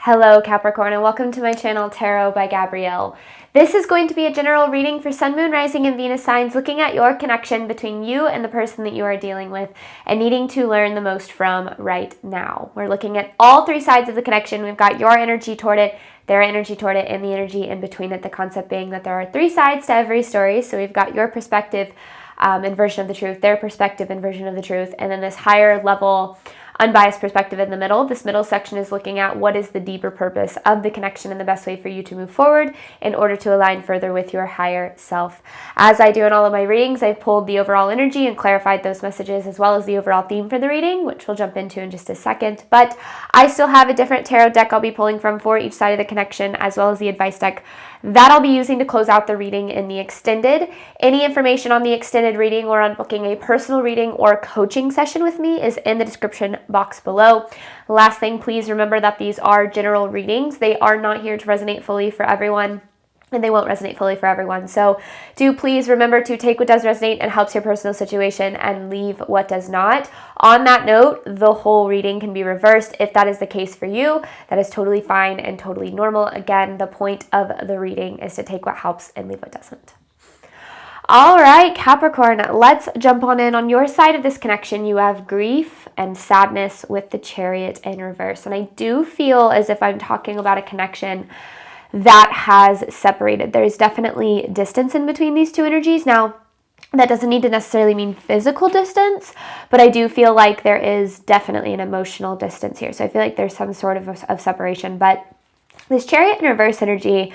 Hello Capricorn, and welcome to my channel Tarot by Gabrielle. This is going to be a general reading for Sun, Moon, Rising, and Venus signs, looking at your connection between you and the person that you are dealing with and needing to learn the most from right now. We're looking at all three sides of the connection. We've got your energy toward it, their energy toward it, and the energy in between it. The concept being that there are three sides to every story. So we've got your perspective and version of the truth, their perspective and version of the truth, and then this higher level unbiased perspective in the middle. This middle section is looking at what is the deeper purpose of the connection and the best way for you to move forward in order to align further with your higher self. As I do in all of my readings, I've pulled the overall energy and clarified those messages, as well as the overall theme for the reading, which we'll jump into in just a second. But I still have a different tarot deck I'll be pulling from for each side of the connection, as well as the advice deck that I'll be using to close out the reading in the extended. Any information on the extended reading or on booking a personal reading or coaching session with me is in the description box below. Last thing, please remember that these are general readings. They are not here to resonate fully for everyone, and they won't resonate fully for everyone. So do please remember to take what does resonate and helps your personal situation and leave what does not. On that note, the whole reading can be reversed. If that is the case for you, that is totally fine and totally normal. Again, the point of the reading is to take what helps and leave what doesn't. All right, Capricorn, let's jump on in. On your side of this connection, you have grief and sadness with the Chariot in reverse. And I do feel as if I'm talking about a connection that has separated. There's definitely distance in between these two energies. Now, that doesn't need to necessarily mean physical distance, but I do feel like there is definitely an emotional distance here. So I feel like there's some sort of separation. But this Chariot in reverse energy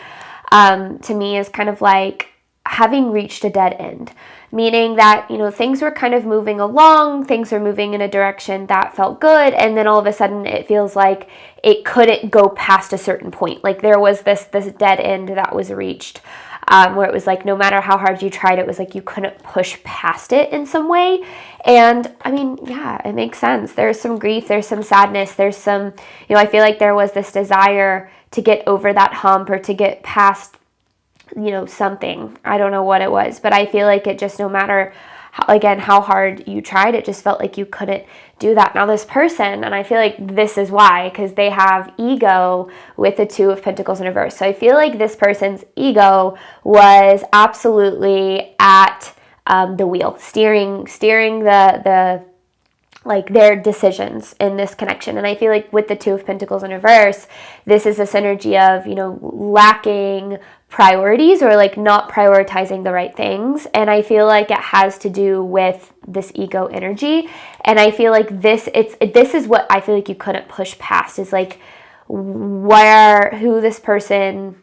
to me is kind of like having reached a dead end, meaning that, you know, things were kind of moving along, things were moving in a direction that felt good, and then all of a sudden it feels like it couldn't go past a certain point. Like there was this dead end that was reached, where it was like no matter how hard you tried, it was like you couldn't push past it in some way. And I mean, yeah, it makes sense. There's some grief, there's some sadness, there's some, you know, I feel like there was this desire to get over that hump or to get past, you know, something. I don't know what it was, but I feel like it just, no matter how hard you tried, it just felt like you couldn't do that. Now this person, and I feel like this is why, because they have ego with the Two of Pentacles in reverse. So I feel like this person's ego was absolutely at the wheel, steering the like their decisions in this connection. And I feel like with the Two of Pentacles in reverse, this is this energy of, you know, lacking priorities or like not prioritizing the right things. And I feel like it has to do with this ego energy. And I feel like this is what I feel like you couldn't push past, is like who this person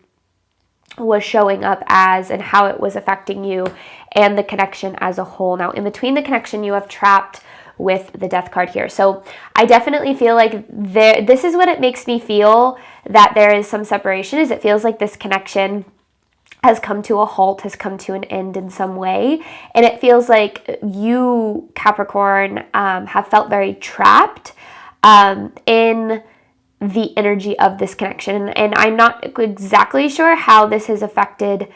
was showing up as and how it was affecting you and the connection as a whole. Now, in between the connection, you have trapped with the Death card here. So I definitely feel like this is what it makes me feel, that there is some separation, is it feels like this connection has come to a halt, has come to an end in some way. And it feels like you, Capricorn, have felt very trapped in the energy of this connection. And I'm not exactly sure how this has affected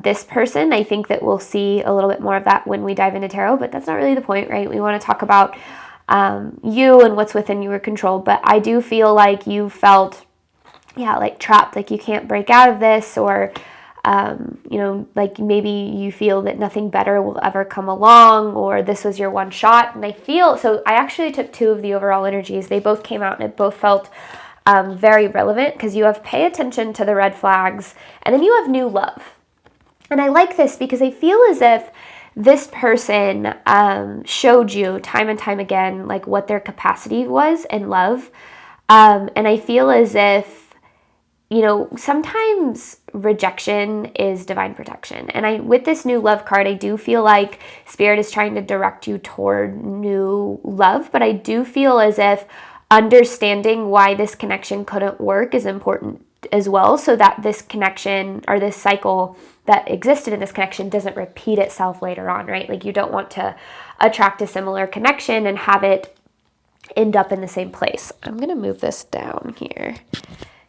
this person. I think that we'll see a little bit more of that when we dive into tarot, but that's not really the point, right? We want to talk about you and what's within your control. But I do feel like you felt, yeah, like trapped, like you can't break out of this, or you know, like maybe you feel that nothing better will ever come along, or this was your one shot. And I feel, so I actually took two of the overall energies. They both came out and it both felt very relevant, because you have pay attention to the red flags, and then you have new love. And I like this because I feel as if this person showed you time and time again like what their capacity was in love. And I feel as if, you know, sometimes rejection is divine protection. And with this new love card, I do feel like Spirit is trying to direct you toward new love. But I do feel as if understanding why this connection couldn't work is important as well, so that this connection or this cycle that existed in this connection doesn't repeat itself later on, right? Like you don't want to attract a similar connection and have it end up in the same place. I'm going to move this down here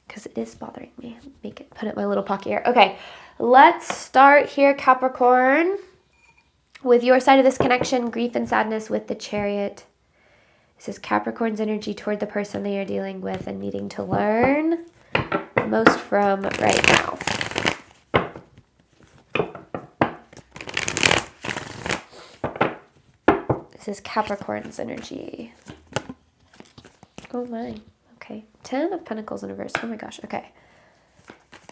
because it is bothering me. Put it in my little pocket here. Okay, let's start here, Capricorn, with your side of this connection, grief and sadness with the Chariot This is Capricorn's energy toward the person they are dealing with and needing to learn the most from right now. This is Capricorn's energy. Oh my. Okay. 10 of Pentacles in reverse. Oh my gosh. Okay.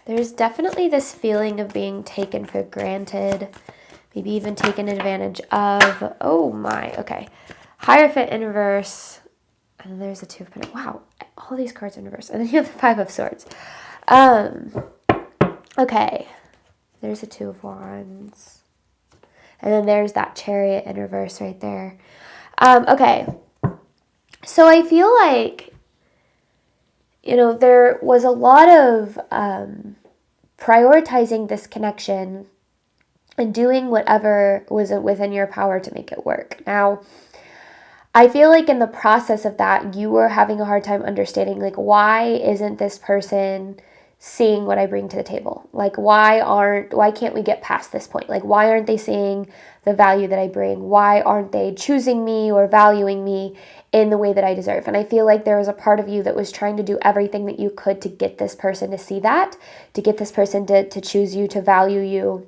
There's definitely this feeling of being taken for granted. Maybe even taken advantage of. Oh my. Okay. Hierophant in reverse. And then there's a 2 of Pentacles. Wow. All these cards in reverse. And then you have the 5 of Swords. Okay. There's a 2 of Wands. And then there's that Chariot in reverse right there. Okay. So I feel like, you know, there was a lot of prioritizing this connection and doing whatever was within your power to make it work. Now, I feel like in the process of that, you were having a hard time understanding, like, why isn't this person seeing what I bring to the table? Like, why can't we get past this point? Like, why aren't they seeing the value that I bring? Why aren't they choosing me or valuing me in the way that I deserve? And I feel like there was a part of you that was trying to do everything that you could to get this person to see that, to get this person to choose you, to value you,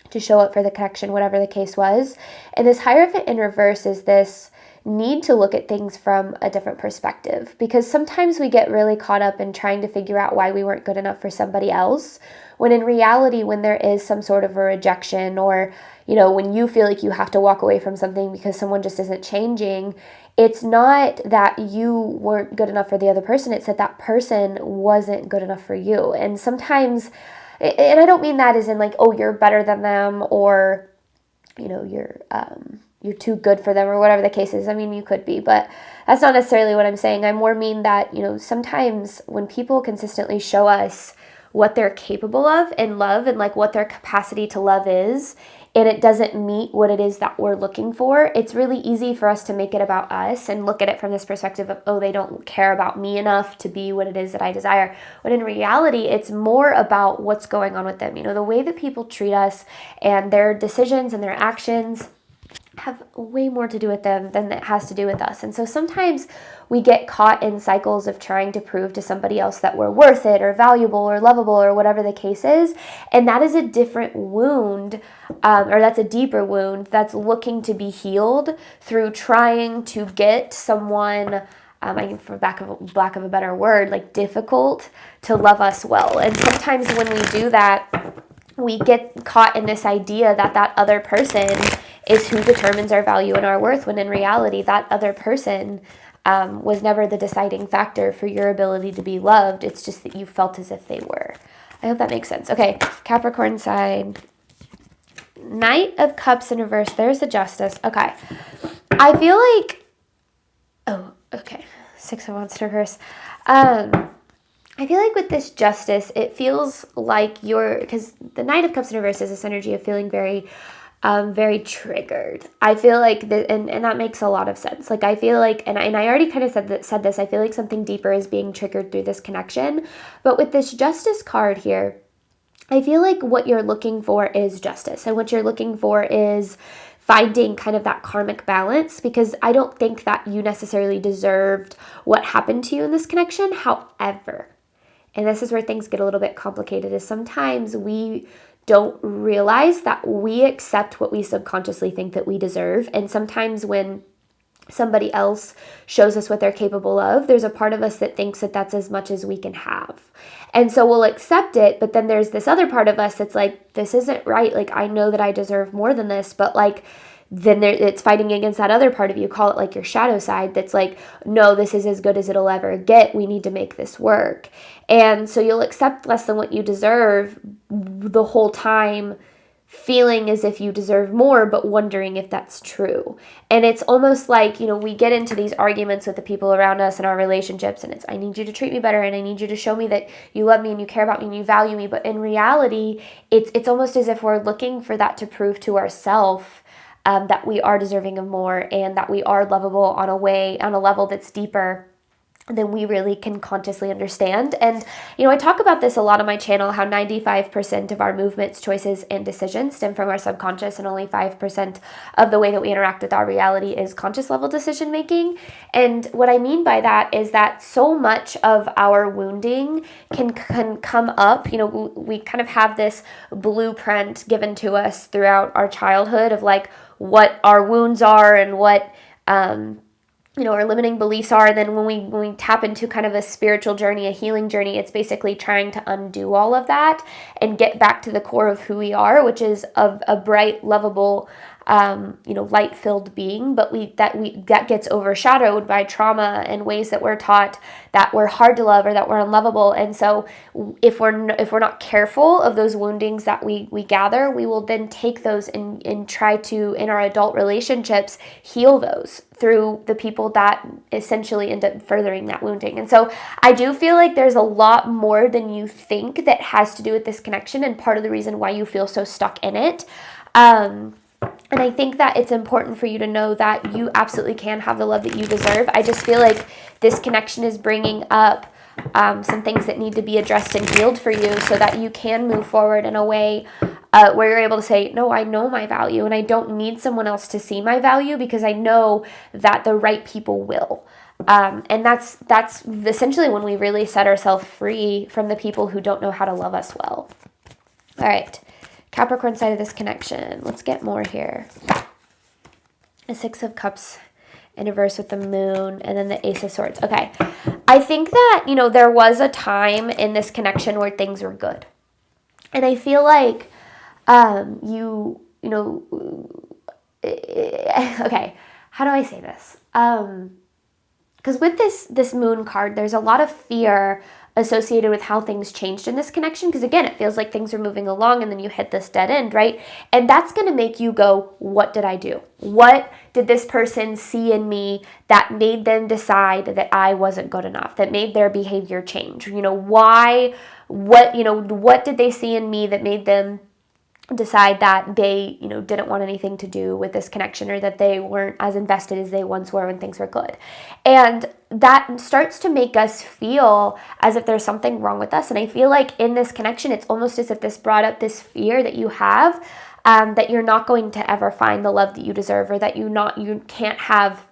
to show up for the connection, whatever the case was. And this Hierophant in reverse is this need to look at things from a different perspective, because sometimes we get really caught up in trying to figure out why we weren't good enough for somebody else, when in reality, when there is some sort of a rejection, or, you know, when you feel like you have to walk away from something because someone just isn't changing, it's not that you weren't good enough for the other person, it's that that person wasn't good enough for you. And sometimes, and I don't mean that as in like, oh, you're better than them, or, you know, you're too good for them, or whatever the case is. I mean, you could be, but that's not necessarily what I'm saying. I more mean that, you know, sometimes when people consistently show us what they're capable of in love, and like what their capacity to love is, and it doesn't meet what it is that we're looking for, it's really easy for us to make it about us and look at it from this perspective of, oh, they don't care about me enough to be what it is that I desire. When in reality, it's more about what's going on with them. You know, the way that people treat us and their decisions and their actions have way more to do with them than it has to do with us. And so sometimes we get caught in cycles of trying to prove to somebody else that we're worth it, or valuable, or lovable, or whatever the case is. And that is a different wound, or that's a deeper wound that's looking to be healed through trying to get someone, for lack of a better word, like difficult, to love us well. And sometimes when we do that, we get caught in this idea that that other person is who determines our value and our worth, when in reality, that other person was never the deciding factor for your ability to be loved. It's just that you felt as if they were. I hope that makes sense. Okay, Capricorn side. Knight of Cups in reverse. There's the Justice. Okay. I feel like... Oh, okay. 6 of Wands in reverse. I feel like with this Justice, it feels like because the Knight of Cups in reverse is this energy of feeling very triggered. I feel like, and that makes a lot of sense. Like, I feel like, and I already kind of said this, I feel like something deeper is being triggered through this connection. But with this Justice card here, I feel like what you're looking for is justice. And what you're looking for is finding kind of that karmic balance, because I don't think that you necessarily deserved what happened to you in this connection. However, and this is where things get a little bit complicated, is sometimes we don't realize that we accept what we subconsciously think that we deserve. And sometimes when somebody else shows us what they're capable of, there's a part of us that thinks that that's as much as we can have. And so we'll accept it, but then there's this other part of us that's like, this isn't right. Like, I know that I deserve more than this, but like, then it's fighting against that other part of you. Call it like your shadow side that's like, no, this is as good as it'll ever get. We need to make this work. And so you'll accept less than what you deserve the whole time, feeling as if you deserve more, but wondering if that's true. And it's almost like, you know, we get into these arguments with the people around us in our relationships, and it's, I need you to treat me better, and I need you to show me that you love me and you care about me and you value me. But in reality, it's almost as if we're looking for that to prove to ourselves that we are deserving of more, and that we are lovable on a level that's deeper than we really can consciously understand. And, I talk about this a lot on my channel, how 95% of our movements, choices, and decisions stem from our subconscious, and only 5% of the way that we interact with our reality is conscious level decision making. And what I mean by that is that so much of our wounding can come up. We kind of have this blueprint given to us throughout our childhood of like what our wounds are and what, our limiting beliefs are. And then when we tap into kind of a spiritual journey, a healing journey, it's basically trying to undo all of that and get back to the core of who we are, which is a bright, lovable, light-filled being, but that gets overshadowed by trauma and ways that we're taught that we're hard to love or that we're unlovable. And so if we're not careful of those woundings that we gather, we will then take those and try to, in our adult relationships, heal those through the people that essentially end up furthering that wounding. And so I do feel like there's a lot more than you think that has to do with this connection, and part of the reason why you feel so stuck in it. And I think that it's important for you to know that you absolutely can have the love that you deserve. I just feel like this connection is bringing up some things that need to be addressed and healed for you so that you can move forward in a way where you're able to say, no, I know my value and I don't need someone else to see my value because I know that the right people will. And that's essentially when we really set ourselves free from the people who don't know how to love us well. All right. Capricorn side of this connection. Let's get more here. The Six of Cups in reverse with the Moon, and then the Ace of Swords. Okay. I think that, there was a time in this connection where things were good. And I feel like okay, how do I say this? Because with this Moon card, there's a lot of fear associated with how things changed in this connection. Because again, it feels like things are moving along and then you hit this dead end, right? And that's going to make you go, what did I do? What did this person see in me that made them decide that I wasn't good enough, that made their behavior change? What did they see in me that made them decide that they, didn't want anything to do with this connection, or that they weren't as invested as they once were when things were good? And that starts to make us feel as if there's something wrong with us. And I feel like in this connection, it's almost as if this brought up this fear that you have, that you're not going to ever find the love that you deserve, or that you can't have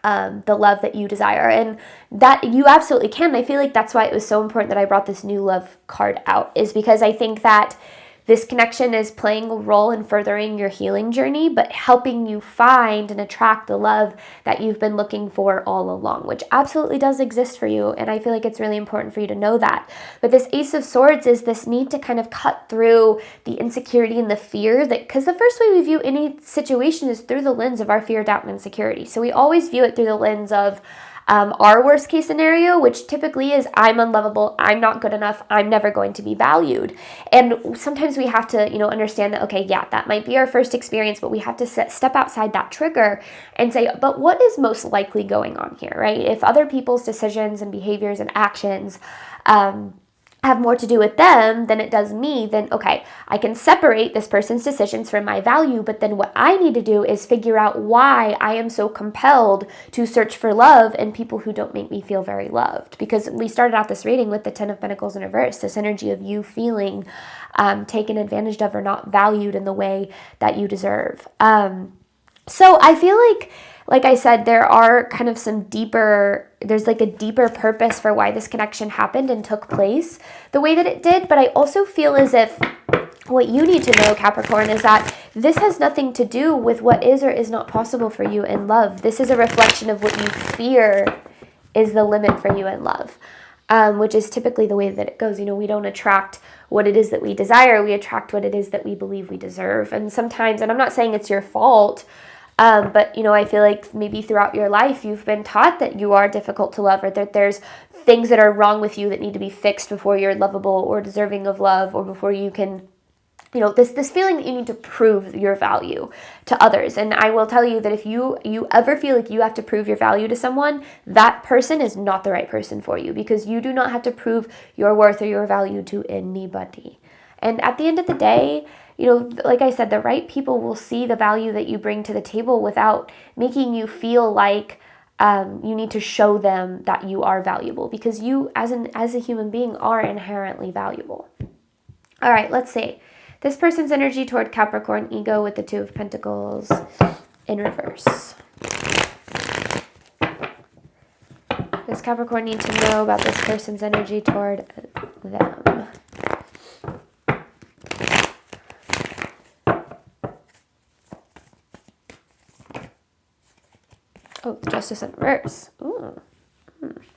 the love that you desire. And that you absolutely can. And I feel like that's why it was so important that I brought this new love card out, is because I think that this connection is playing a role in furthering your healing journey, but helping you find and attract the love that you've been looking for all along, which absolutely does exist for you. And I feel like it's really important for you to know that. But this Ace of Swords is this need to kind of cut through the insecurity and the fear, that because the first way we view any situation is through the lens of our fear, doubt, and insecurity. So we always view it through the lens of our worst case scenario, which typically is I'm unlovable, I'm not good enough, I'm never going to be valued. And sometimes we have to, understand that, okay, yeah, that might be our first experience, but we have to step outside that trigger and say, but what is most likely going on here, right? If other people's decisions and behaviors and actions have more to do with them than it does me, then okay, I can separate this person's decisions from my value, but then what I need to do is figure out why I am so compelled to search for love in people who don't make me feel very loved. Because we started out this reading with the Ten of Pentacles in reverse, this energy of you feeling taken advantage of or not valued in the way that you deserve. So I feel like I said, there are kind of there's like a deeper purpose for why this connection happened and took place the way that it did. But I also feel as if what you need to know, Capricorn, is that this has nothing to do with what is or is not possible for you in love. This is a reflection of what you fear is the limit for you in love, which is typically the way that it goes. We don't attract what it is that we desire. We attract what it is that we believe we deserve. And sometimes, and I'm not saying it's your fault, but, I feel like maybe throughout your life, you've been taught that you are difficult to love, or that there's things that are wrong with you that need to be fixed before you're lovable or deserving of love, or before you can, this feeling that you need to prove your value to others. And I will tell you that if you ever feel like you have to prove your value to someone, that person is not the right person for you, because you do not have to prove your worth or your value to anybody. And at the end of the day, like I said, the right people will see the value that you bring to the table without making you feel like you need to show them that you are valuable, because you as a human being are inherently valuable. All right, let's see. This person's energy toward Capricorn ego with the Two of Pentacles in reverse. Does Capricorn need to know about this person's energy toward them? Oh, Justice in reverse. Ooh.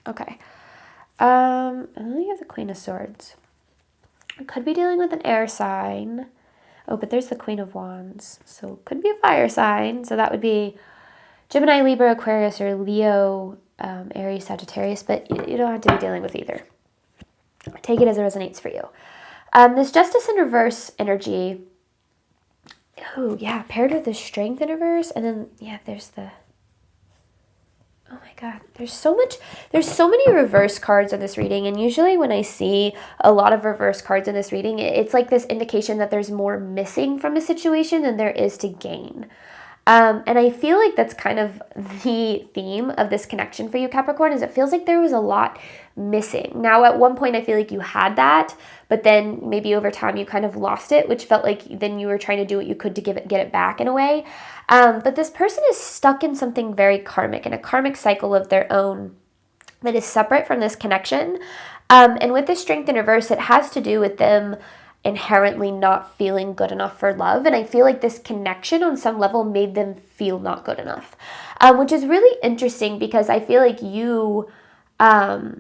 Okay. And then you have the Queen of Swords. I could be dealing with an air sign. Oh, but there's the Queen of Wands. So it could be a fire sign. So that would be Gemini, Libra, Aquarius, or Leo, Aries, Sagittarius. But you don't have to be dealing with either. Take it as it resonates for you. This Justice in reverse energy. Oh, yeah. Paired with the Strength in reverse. And then, yeah, there's the... Oh my God, there's so many reverse cards in this reading, and usually when I see a lot of reverse cards in this reading, it's like this indication that there's more missing from a situation than there is to gain. And I feel like that's kind of the theme of this connection for you, Capricorn, is it feels like there was a lot missing. Now, at one point, I feel like you had that, but then maybe over time you kind of lost it, which felt like then you were trying to do what you could to get it back in a way. But this person is stuck in something very karmic, in a karmic cycle of their own that is separate from this connection. And with the Strength in reverse, it has to do with them inherently not feeling good enough for love. And I feel like this connection on some level made them feel not good enough, which is really interesting because I feel like you, I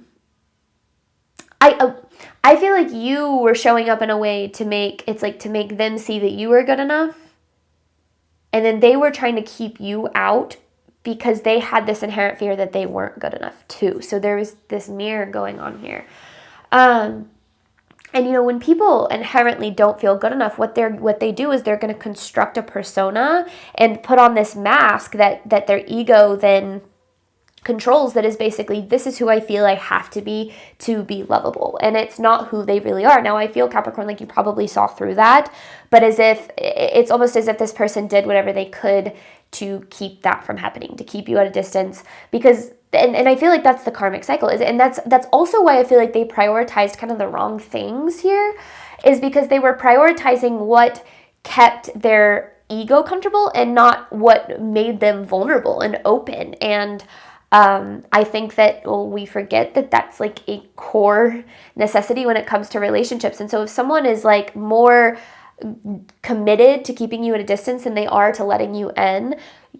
feel like you were showing up in a way to make them see that you were good enough. And then they were trying to keep you out because they had this inherent fear that they weren't good enough too. So there was this mirror going on here. And, when people inherently don't feel good enough, what they do is they're going to construct a persona and put on this mask that their ego then controls, that is basically, this is who I feel I have to be lovable. And it's not who they really are. Now, I feel, Capricorn, like you probably saw through that, but it's almost as if this person did whatever they could to keep that from happening, to keep you at a distance, because and I feel like that's the karmic cycle, and that's also why I feel like they prioritized kind of the wrong things here, is because they were prioritizing what kept their ego comfortable and not what made them vulnerable and open. And I think that we forget that that's like a core necessity when it comes to relationships. And so if someone is like more committed to keeping you at a distance than they are to letting you in,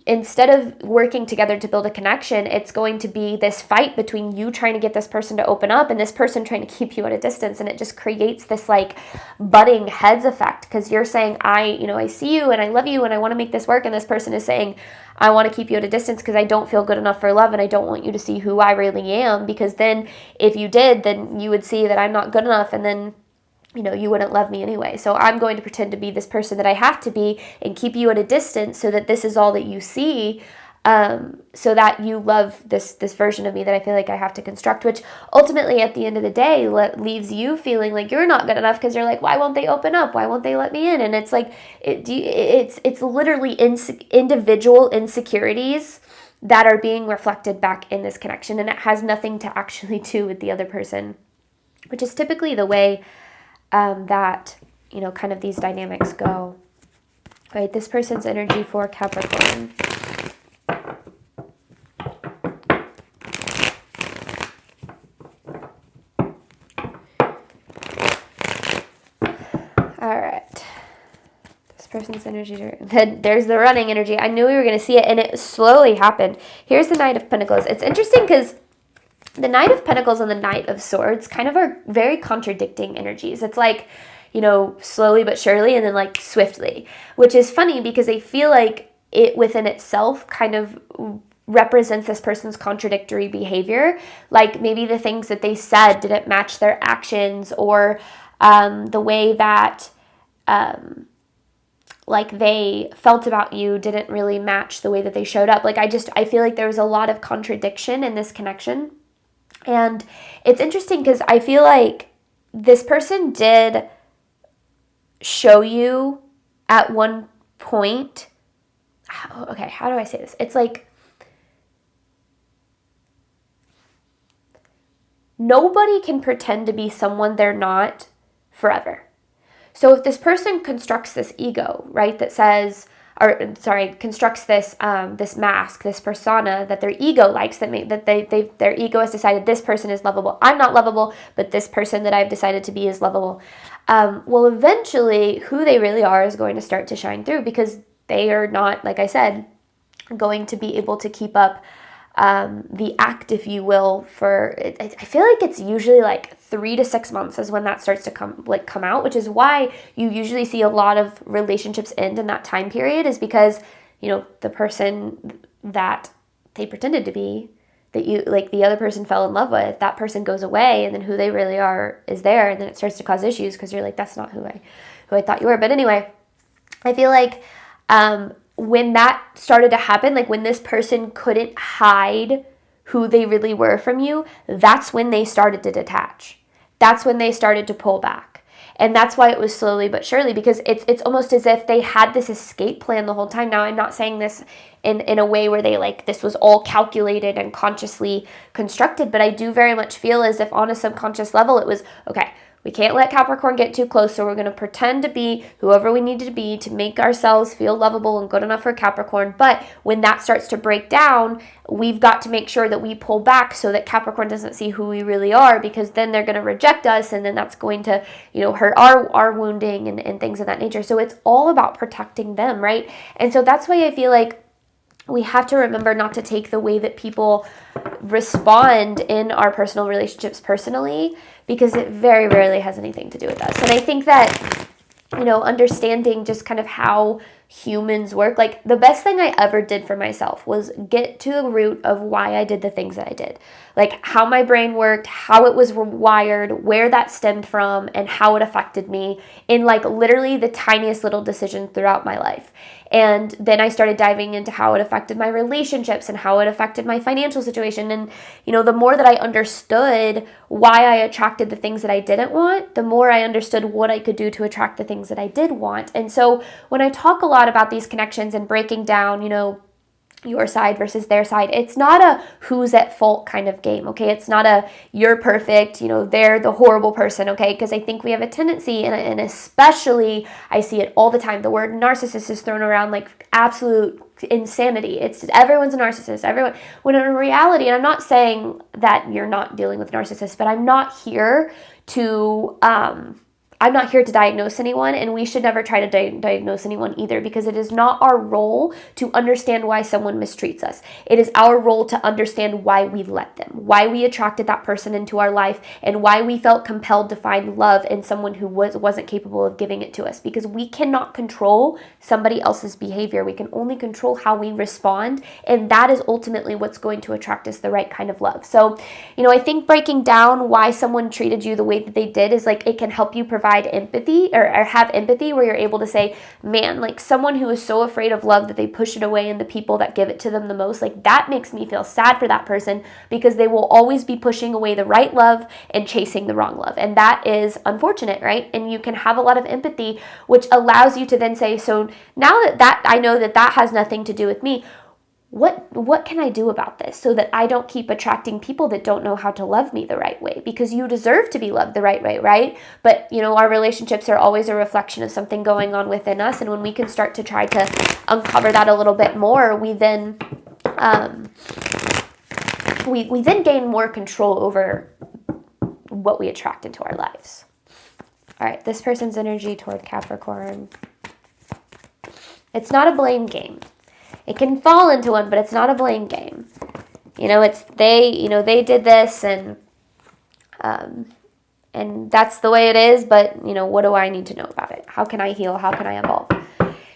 instead of working together to build a connection, it's going to be this fight between you trying to get this person to open up and this person trying to keep you at a distance. And it just creates this like butting heads effect, because you're saying, I see you and I love you and I want to make this work. And this person is saying, I want to keep you at a distance because I don't feel good enough for love and I don't want you to see who I really am, because then if you did, then you would see that I'm not good enough, and then you wouldn't love me anyway. So I'm going to pretend to be this person that I have to be and keep you at a distance so that this is all that you see, so that you love this version of me that I feel like I have to construct, which ultimately at the end of the day leaves you feeling like you're not good enough, because you're like, why won't they open up? Why won't they let me in? And it's like, it's literally individual insecurities that are being reflected back in this connection, and it has nothing to actually do with the other person, which is typically the way that, kind of these dynamics go. Right, this person's energy for Capricorn. All right. This person's energy. Then there's the running energy. I knew we were going to see it, and it slowly happened. Here's the Knight of Pentacles. It's interesting because the Knight of Pentacles and the Knight of Swords kind of are very contradicting energies. It's like, slowly but surely, and then like swiftly, which is funny because I feel like it within itself kind of represents this person's contradictory behavior. Like maybe the things that they said didn't match their actions, or the way that like they felt about you didn't really match the way that they showed up. Like I feel like there was a lot of contradiction in this connection. And it's interesting because I feel like this person did show you at one point, okay, how do I say this? It's like nobody can pretend to be someone they're not forever. So if this person constructs this ego, right, that says, constructs this this mask, this persona that their ego likes, their ego has decided this person is lovable. I'm not lovable, but this person that I've decided to be is lovable. Well, eventually, who they really are is going to start to shine through, because they are not, like I said, going to be able to keep up the act, if you will, for, I feel like it's usually like 3 to 6 months is when that starts to come out, which is why you usually see a lot of relationships end in that time period, is because, the person that they pretended to be, that the other person fell in love with, that person goes away, and then who they really are is there, and then it starts to cause issues because you're like, that's not who I thought you were. But anyway, I feel like when that started to happen, like when this person couldn't hide who they really were from you, that's when they started to detach. That's when they started to pull back. And that's why it was slowly but surely, because it's almost as if they had this escape plan the whole time. Now, I'm not saying this in a way where they this was all calculated and consciously constructed, but I do very much feel as if on a subconscious level it was, okay, we can't let Capricorn get too close, so we're going to pretend to be whoever we need to be to make ourselves feel lovable and good enough for Capricorn. But when that starts to break down, we've got to make sure that we pull back so that Capricorn doesn't see who we really are, because then they're going to reject us, and then that's going to, hurt our wounding and things of that nature. So it's all about protecting them, right? And so that's why I feel like we have to remember not to take the way that people respond in our personal relationships personally, because it very rarely has anything to do with us. And I think that, understanding just kind of how humans work, like the best thing I ever did for myself was get to the root of why I did the things that I did, like how my brain worked, how it was wired, where that stemmed from, and how it affected me in literally the tiniest little decisions throughout my life. And then I started diving into how it affected my relationships and how it affected my financial situation. And, the more that I understood why I attracted the things that I didn't want, the more I understood what I could do to attract the things that I did want. And so when I talk a lot about these connections and breaking down, your side versus their side, it's not a who's at fault kind of game, okay? It's not a you're perfect, they're the horrible person, okay? Because I think we have a tendency, and especially I see it all the time, the word narcissist is thrown around like absolute insanity. It's everyone's a narcissist, everyone, when in reality, and I'm not saying that you're not dealing with narcissists, but I'm not here to diagnose anyone, and we should never try to diagnose anyone either, because it is not our role to understand why someone mistreats us. It is our role to understand why we let them, why we attracted that person into our life, and why we felt compelled to find love in someone who wasn't capable of giving it to us, because we cannot control somebody else's behavior. We can only control how we respond, and that is ultimately what's going to attract us the right kind of love. So, I think breaking down why someone treated you the way that they did is it can help you provide empathy or have empathy, where you're able to say, man, someone who is so afraid of love that they push it away in the people that give it to them the most, that makes me feel sad for that person, because they will always be pushing away the right love and chasing the wrong love. And that is unfortunate, right? And you can have a lot of empathy, which allows you to then say, so now that I know that has nothing to do with me, what can I do about this so that I don't keep attracting people that don't know how to love me the right way? Because you deserve to be loved the right way, right? But, our relationships are always a reflection of something going on within us. And when we can start to try to uncover that a little bit more, we then we then gain more control over what we attract into our lives. All right, this person's energy toward Capricorn. It's not a blame game. It can fall into one, but it's not a blame game. It's they did this, and that's the way it is, but, what do I need to know about it? How can I heal? How can I evolve?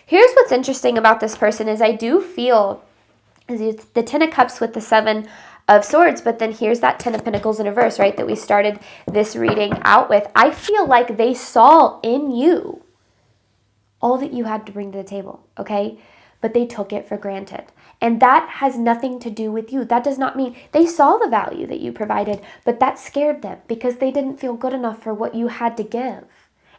Here's what's interesting about this person is I do feel it's the 10 of Cups with the 7 of Swords, but then here's that 10 of Pentacles in reverse, right, that we started this reading out with. I feel like they saw in you all that you had to bring to the table, okay? But they took it for granted. And that has nothing to do with you. That does not mean they saw the value that you provided, but that scared them because they didn't feel good enough for what you had to give.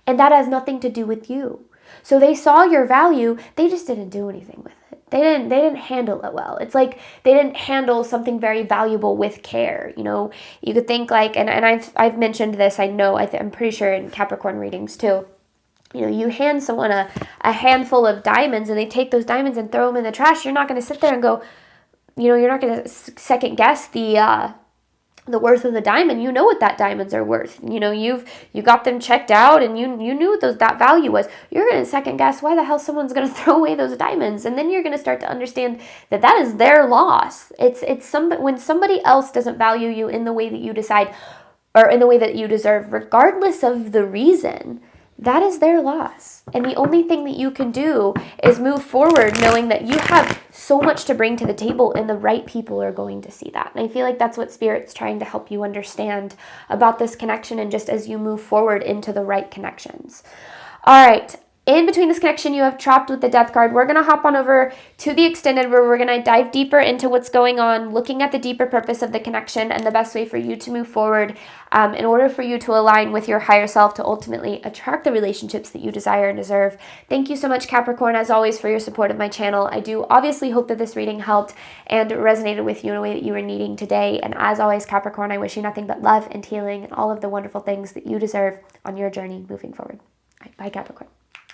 And that has nothing to do with you. So they saw your value, they just didn't do anything with it. they didn't handle it well. It's like they didn't handle something very valuable with care. You know, you could think like, and I've mentioned this, I know, I'm pretty sure in Capricorn readings too. You know, you hand someone a handful of diamonds and they take those diamonds and throw them in the trash. You're not going to sit there and go, you know, you're not going to second guess the worth of the diamond. You know what that diamonds are worth. You know, you got them checked out and you knew what that value was. You're going to second guess why the hell someone's going to throw away those diamonds, and then you're going to start to understand that is their loss. It's when somebody else doesn't value you in the way that you decide, or in the way that you deserve, regardless of the reason. That is their loss. And the only thing that you can do is move forward knowing that you have so much to bring to the table and the right people are going to see that. And I feel like that's what Spirit's trying to help you understand about this connection, and just as you move forward into the right connections. All right. In between this connection, you have Trapped with the Death card. We're going to hop on over to the extended, where we're going to dive deeper into what's going on, looking at the deeper purpose of the connection and the best way for you to move forward in order for you to align with your higher self to ultimately attract the relationships that you desire and deserve. Thank you so much, Capricorn, as always, for your support of my channel. I do obviously hope that this reading helped and resonated with you in a way that you were needing today. And as always, Capricorn, I wish you nothing but love and healing and all of the wonderful things that you deserve on your journey moving forward. All right, bye, Capricorn.